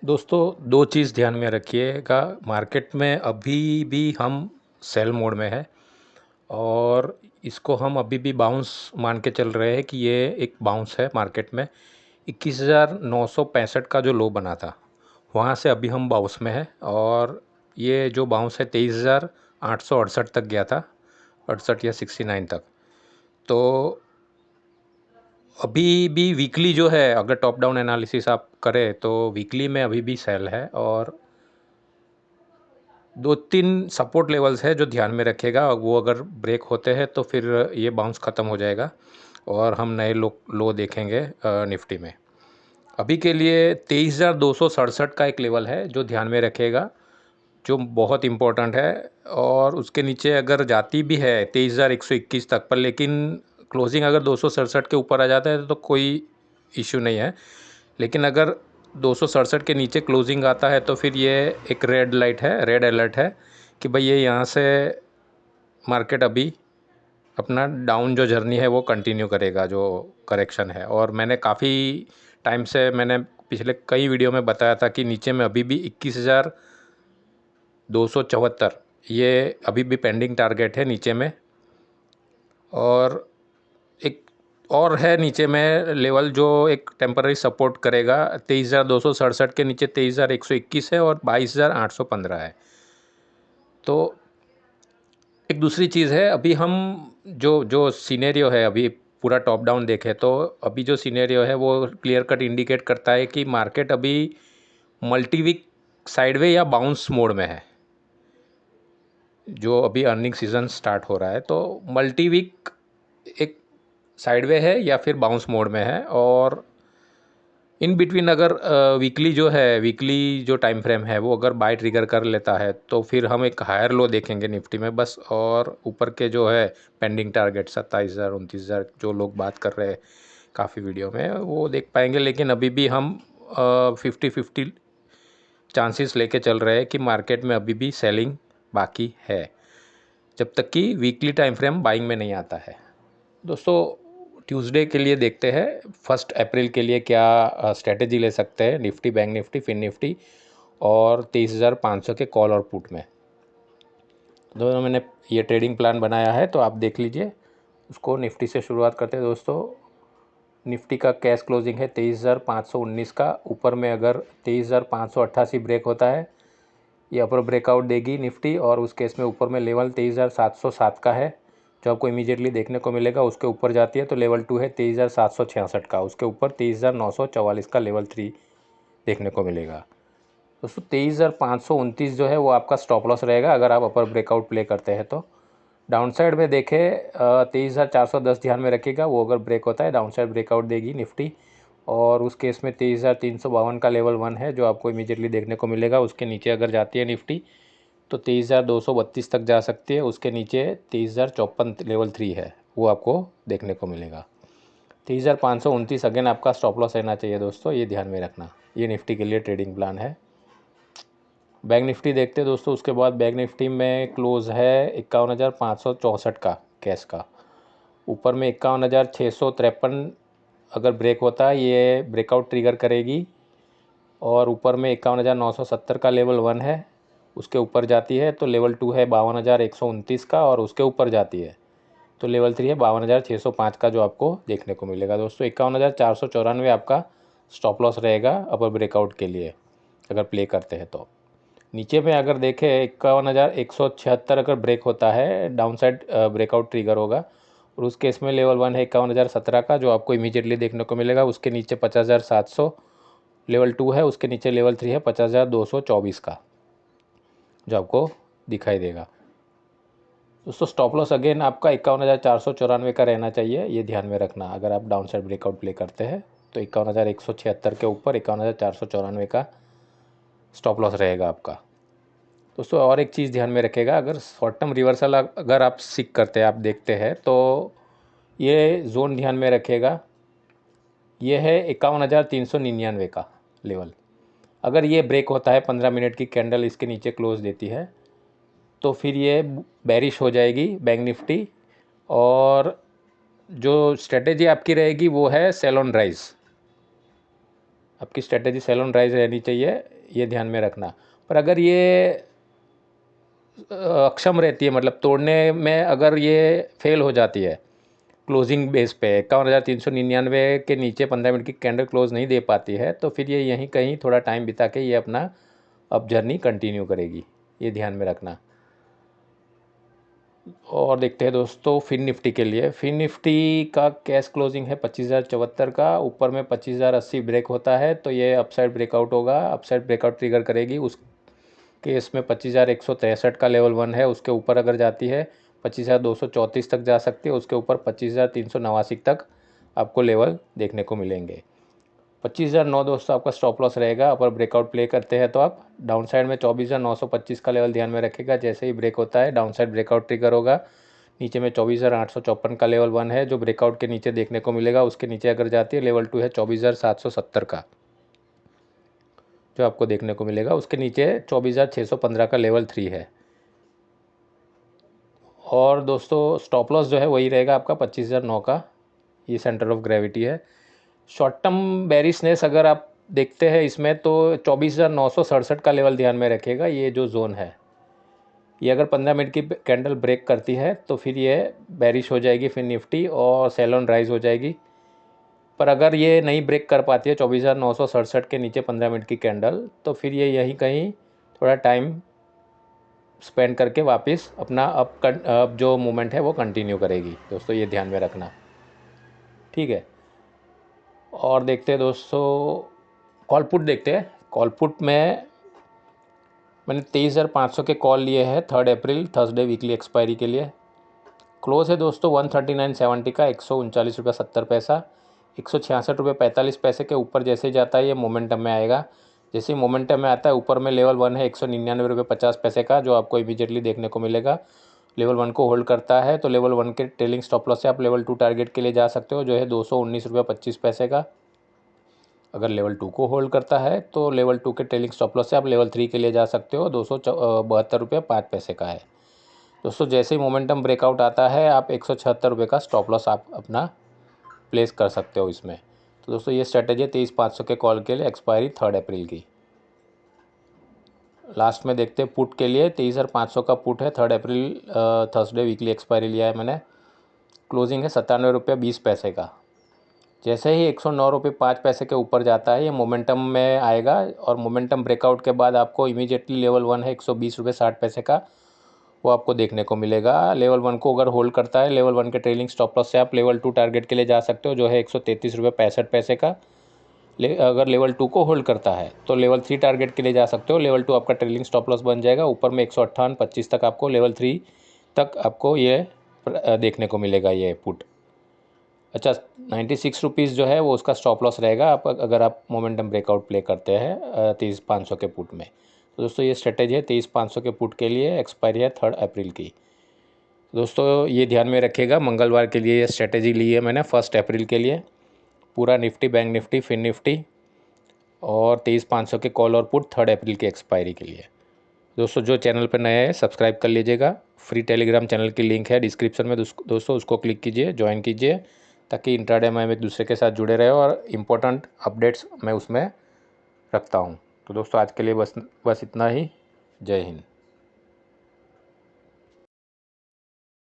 दोस्तों, 2 चीज़ ध्यान में रखिएगा। मार्केट में अभी भी हम सेल मोड में है और इसको हम अभी भी बाउंस मान के चल रहे हैं कि ये एक बाउंस है मार्केट में। 21,965 का जो लो बना था, वहाँ से अभी हम बाउंस में है और ये जो बाउंस है 23,868 तक गया था, 68 या 69 तक। तो अभी भी वीकली जो है, अगर टॉप डाउन एनालिसिस आप करें तो वीकली में अभी भी सेल है और 2-3 सपोर्ट लेवल्स है जो ध्यान में रखेगा। वो अगर ब्रेक होते हैं तो फिर ये बाउंस ख़त्म हो जाएगा और हम नए लो देखेंगे निफ्टी में। अभी के लिए 23,267 का एक लेवल है जो ध्यान में रखेगा, जो बहुत इम्पोर्टेंट है। और उसके नीचे अगर जाती भी है 23,121 तक पर, लेकिन क्लोजिंग अगर 267 के ऊपर आ जाता है तो कोई इशू नहीं है। लेकिन अगर 267 के नीचे क्लोजिंग आता है तो फिर ये एक रेड लाइट है, रेड अलर्ट है कि भाई ये यहाँ से मार्केट अभी अपना डाउन जो जर्नी है वो कंटिन्यू करेगा, जो करेक्शन है। और मैंने काफ़ी टाइम से मैंने पिछले कई वीडियो में बताया था कि नीचे में अभी भी 21,274 ये अभी भी पेंडिंग टारगेट है नीचे में। और एक और है नीचे में लेवल जो एक टेम्पररी सपोर्ट करेगा, 23,267 के नीचे 23,121 है और 22,815 है। तो एक दूसरी चीज़ है, अभी हम जो जो सिनेरियो है, अभी पूरा टॉप डाउन देखें तो अभी जो सिनेरियो है वो क्लियर कट इंडिकेट करता है कि मार्केट अभी मल्टी वीक साइडवे या बाउंस मोड में है। जो अभी अर्निंग सीज़न स्टार्ट हो रहा है तो मल्टी वीक एक साइडवे है या फिर बाउंस मोड में है। और इन बिटवीन अगर वीकली जो है, वीकली जो टाइम फ्रेम है वो अगर बाय ट्रिगर कर लेता है तो फिर हम एक हायर लो देखेंगे निफ्टी में बस। और ऊपर के जो है पेंडिंग टारगेट 27,000 29,000 जो लोग बात कर रहे हैं काफ़ी वीडियो में, वो देख पाएंगे। लेकिन अभी भी हम 50-50 चांसेस लेके चल रहे हैं कि मार्केट में अभी भी सेलिंग बाकी है, जब तक कि वीकली टाइम फ्रेम बाइंग में नहीं आता है। दोस्तों, ट्यूसडे के लिए देखते हैं 1 अप्रैल के लिए क्या स्ट्रेटेजी ले सकते हैं Nifty, bank Nifty, fin Nifty और 23,500 के कॉल और पुट में। दोनों मैंने ये ट्रेडिंग प्लान बनाया है तो आप देख लीजिए। उसको निफ्टी से शुरुआत करते हैं दोस्तों। निफ्टी का कैश क्लोजिंग है 23,519 का। ऊपर में अगर 23,588 ब्रेक होता है, ये अपर ब्रेकआउट देगी निफ्टी और उस केस में ऊपर में लेवल 23,707 का है जो आपको इमीडिएटली देखने को मिलेगा। उसके ऊपर जाती है तो लेवल 2 है 23,766 का। उसके ऊपर 23,944 का लेवल 3 देखने को मिलेगा। दोस्तों, 23,529 जो है वो आपका स्टॉप लॉस रहेगा अगर आप अपर ब्रेकआउट प्ले करते हैं तो। डाउन साइड में देखें 23,410 ध्यान में रखिएगा, वो अगर ब्रेक होता है डाउन साइड ब्रेकआउट देगी निफ्टी। और उस केस में 23,352 का लेवल 1 है जो आपको इमीडिएटली देखने को मिलेगा। उसके नीचे अगर जाती है निफ्टी तो 23,232 तक जा सकती है। उसके नीचे 23,054 लेवल 3 है, वो आपको देखने को मिलेगा। 23,529 अगेन आपका स्टॉप लॉस रहना चाहिए दोस्तों, ये ध्यान में रखना। ये निफ्टी के लिए ट्रेडिंग प्लान है। बैंक निफ्टी देखते हैं दोस्तों। उसके बाद बैंक निफ्टी में क्लोज़ है 51,564 का कैश का। ऊपर में 51,653 अगर ब्रेक होता है ये ब्रेकआउट ट्रिगर करेगी। और ऊपर में 51,970 का लेवल 1 है, उसके ऊपर जाती है तो लेवल 2 है 52,129 का। और उसके ऊपर जाती है तो लेवल 3 है 52,605 का, जो आपको देखने को मिलेगा दोस्तों। 51,494 आपका स्टॉप लॉस रहेगा अपर ब्रेकआउट के लिए अगर प्ले करते हैं तो। नीचे में अगर देखें 51,176 अगर ब्रेक होता है डाउन साइड ब्रेकआउट ट्रिगर होगा। और उस केस में लेवल 1 है 51,017 का, जो आपको इमीडिएटली देखने को मिलेगा। उसके नीचे 50,700 लेवल 2 है। उसके नीचे लेवल 3 है 50,224 का, जो आपको दिखाई देगा दोस्तों। स्टॉप लॉस अगेन आपका 51,494 का रहना चाहिए, ये ध्यान में रखना। अगर आप डाउन साइड ब्रेकआउट प्ले करते हैं तो 51,176 के ऊपर 51,494 का स्टॉप लॉस रहेगा आपका दोस्तों। और एक चीज़ ध्यान में रखेगा, अगर शॉर्ट टर्म रिवर्सल अगर आप सीख करते हैं, आप देखते हैं तो ये जोन ध्यान में रखेगा। ये है 51,399 का लेवल। अगर ये ब्रेक होता है, 15 मिनट की कैंडल इसके नीचे क्लोज देती है तो फिर ये बेरिश हो जाएगी बैंक निफ्टी। और जो स्ट्रेटेजी आपकी रहेगी वो है सेल ऑन राइज। आपकी स्ट्रेटेजी सेल ऑन राइज रहनी चाहिए, ये ध्यान में रखना। पर अगर ये अक्षम रहती है, मतलब तोड़ने में अगर ये फेल हो जाती है क्लोजिंग बेस पे 51,399 के नीचे 15 मिनट की कैंडल क्लोज नहीं दे पाती है, तो फिर ये यहीं कहीं थोड़ा टाइम बिता के ये अपना अब जर्नी कंटिन्यू करेगी, ये ध्यान में रखना। और देखते हैं दोस्तों फिन निफ्टी के लिए। फिन निफ्टी का कैश क्लोजिंग है 25,074 का, ऊपर में 25,080 ब्रेक होता है तो ये अपसाइड ब्रेकआउट होगा, अपसाइड ब्रेकआउट ट्रिगर करेगी। उस केस में 25,163 का लेवल 1 है, उसके ऊपर अगर जाती है 25,234 तक जा सकती है, उसके ऊपर 25,389 तक आपको लेवल देखने को मिलेंगे। 25,009 दोस्तों आपका स्टॉप लॉस रहेगा। अपर ब्रेकआउट प्ले करते हैं तो आप डाउन साइड में 24,925 का लेवल ध्यान में रखेगा, जैसे ही ब्रेक होता है डाउन साइड ब्रेकआउट ट्रिगर होगा। नीचे में 24,854 का लेवल 1 है जो ब्रेकआउट के नीचे देखने को मिलेगा, उसके नीचे अगर जाती है लेवल 2 है 24,770 का जो आपको देखने को मिलेगा, उसके नीचे 24,615 का लेवल 3 है। और दोस्तों स्टॉप लॉस जो है वही रहेगा आपका 25,009 का, ये सेंटर ऑफ ग्रेविटी है। शॉर्ट टर्म बेरिशनेस अगर आप देखते हैं इसमें तो 24,967 का लेवल ध्यान में रखेगा। ये जो जोन है ये अगर 15 मिनट की कैंडल ब्रेक करती है तो फिर ये बेरिश हो जाएगी फिर निफ्टी और सेल ऑन राइज हो जाएगी। पर अगर ये नहीं ब्रेक कर पाती है 24,967 के नीचे 15 मिनट की कैंडल, तो फिर ये यहीं कहीं थोड़ा टाइम स्पेंड करके वापस अपना अप जो मूवमेंट है वो कंटिन्यू करेगी दोस्तों, ये ध्यान में रखना, ठीक है। और देखते हैं दोस्तों कॉल पुट देखते हैं। कॉल पुट में मैंने 23,500 के कॉल लिए हैं 3 अप्रैल थर्सडे वीकली एक्सपायरी के लिए। क्लोज है दोस्तों 139.70 का, 139 रुपये 70 पैसा, 166 रुपये 45 पैसे के ऊपर जैसे जाता है ये मोमेंटम में आएगा। जैसे ही मोमेंटम में आता है ऊपर में लेवल 1 है 199 रुपये 50 पैसे का जो आपको इमीडिएटली देखने को मिलेगा। लेवल 1 को होल्ड करता है तो लेवल 1 के ट्रेलिंग स्टॉप लॉस से आप लेवल 2 टारगेट के लिए जा सकते हो जो है 219 रुपये 25 पैसे का। अगर लेवल 2 को होल्ड करता है तो लेवल 2 के ट्रेलिंग स्टॉप लॉस से आप लेवल 3 के लिए जा सकते हो, 272 रुपये 5 पैसे का है दोस्तों। जैसे ही मोमेंटम ब्रेकआउट आता है आप 176 रुपये का स्टॉप लॉस आप अपना प्लेस कर सकते हो इसमें। तो दोस्तों ये स्ट्रेटेजी है 23,500 के कॉल के लिए, एक्सपायरी 3 अप्रैल की। लास्ट में देखते हैं पुट के लिए। 23,500 का पुट है 3 अप्रैल थर्सडे वीकली एक्सपायरी लिया है मैंने। क्लोजिंग है 97 रुपये 20 पैसे का। जैसे ही 109 रुपये 5 पैसे के ऊपर जाता है ये मोमेंटम में आएगा और मोमेंटम ब्रेकआउट के बाद आपको इमीडिएटली लेवल 1 है 120 रुपये 60 पैसे का, वो आपको देखने को मिलेगा। लेवल 1 को अगर होल्ड करता है लेवल 1 के ट्रेलिंग स्टॉप लॉस से आप लेवल 2 टारगेट के लिए जा सकते हो जो है 133 रुपये 65 पैसे का। अगर लेवल 2 को होल्ड करता है तो लेवल 3 टारगेट के लिए जा सकते हो, लेवल 2 आपका ट्रेलिंग स्टॉप लॉस बन जाएगा। ऊपर में 158.25 तक आपको लेवल 3 तक आपको ये देखने को मिलेगा ये पुट। अच्छा 96 रुपीज़ जो है वो उसका स्टॉप लॉस रहेगा आप अगर आप मोमेंटम ब्रेकआउट प्ले करते हैं 23,500 के पुट में। तो दोस्तों ये स्ट्रेटेजी है 23,500 के पुट के लिए, एक्सपायरी है 3 अप्रैल की। दोस्तों ये ध्यान में रखिएगा मंगलवार के लिए ये स्ट्रेटेजी ली है मैंने 1 अप्रैल के लिए, पूरा Nifty bank Nifty fin Nifty और 23,500 के कॉल और पुट 3 अप्रैल की एक्सपायरी के लिए। दोस्तों जो चैनल पर नए हैं सब्सक्राइब कर लीजिएगा। फ्री टेलीग्राम चैनल की लिंक है डिस्क्रिप्शन में दोस्तों, उसको क्लिक कीजिए, ज्वाइन कीजिए ताकि इंट्राडे में हम एक दूसरे के साथ जुड़े रहे और इम्पोर्टेंट अपडेट्स मैं उसमें रखता हूँ। तो दोस्तों आज के लिए बस इतना ही। जय हिंद।